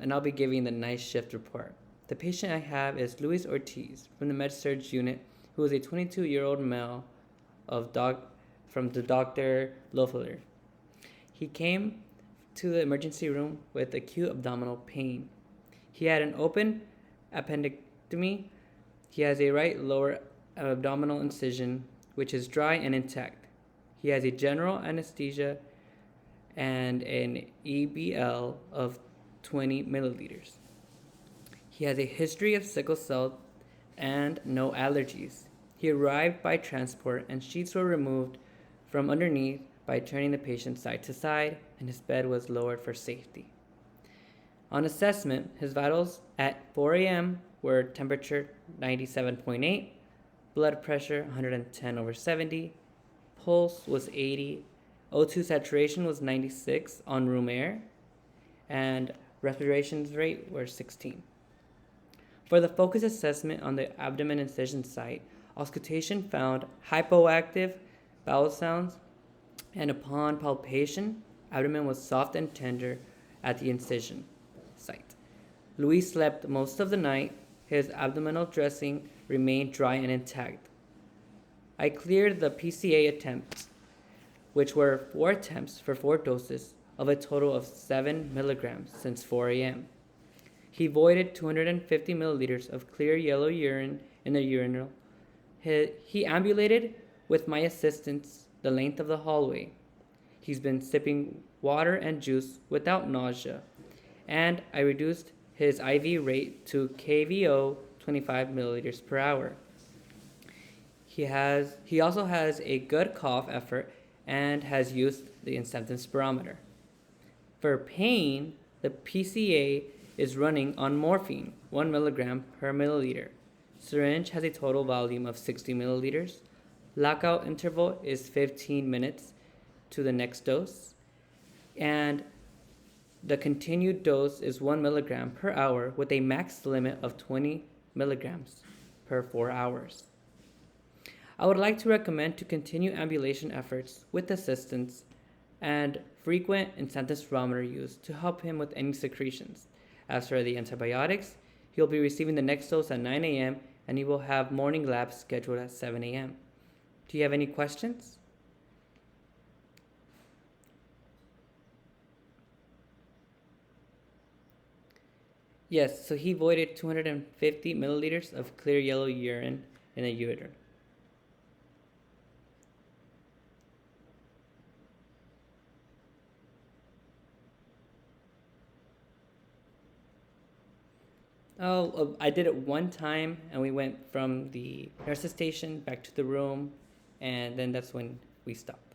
and I'll be giving the night shift report. The patient I have is Luis Ortiz from the Med-Surg unit, who is a 22-year-old male from the Dr. Loeffler. He came to the emergency room with acute abdominal pain. He had an open appendectomy. He has a right lower abdominal incision, which is dry and intact. He has a general anesthesia and an EBL of 20 milliliters. He has a history of sickle cell and no allergies. He arrived by transport and sheets were removed from underneath by turning the patient side to side, and his bed was lowered for safety. On assessment, his vitals at 4 a.m. were temperature 97.8, blood pressure 110/70, pulse was 80, O2 saturation was 96 on room air, and respiration rate were 16. For the focus assessment on the abdomen incision site, auscultation found hypoactive bowel sounds, and upon palpation, abdomen was soft and tender at the incision site. Luis slept most of the night. His abdominal dressing remained dry and intact. I cleared the PCA attempts, which were 4 attempts for 4 doses of a total of 7 milligrams since 4 a.m. He voided 250 milliliters of clear yellow urine in the urinal. He ambulated with my assistance the length of the hallway. He's been sipping water and juice without nausea, and I reduced his IV rate to KVO 25 milliliters per hour. He also has a good cough effort and has used the incentive spirometer. For pain, the PCA is running on morphine, 1 milligram per milliliter. Syringe has a total volume of 60 milliliters. Lockout interval is 15 minutes to the next dose, and the continued dose is 1 milligram per hour with a max limit of 20 milligrams per 4 hours. I would like to recommend to continue ambulation efforts with assistance and frequent incentive spirometer use to help him with any secretions. As for the antibiotics, he'll be receiving the next dose at 9 a.m. and he will have morning labs scheduled at 7 a.m. Do you have any questions? Yes, so he voided 250 milliliters of clear yellow urine in a ureter. I did it one time, and we went from the nurse's station back to the room, and then that's when we stopped.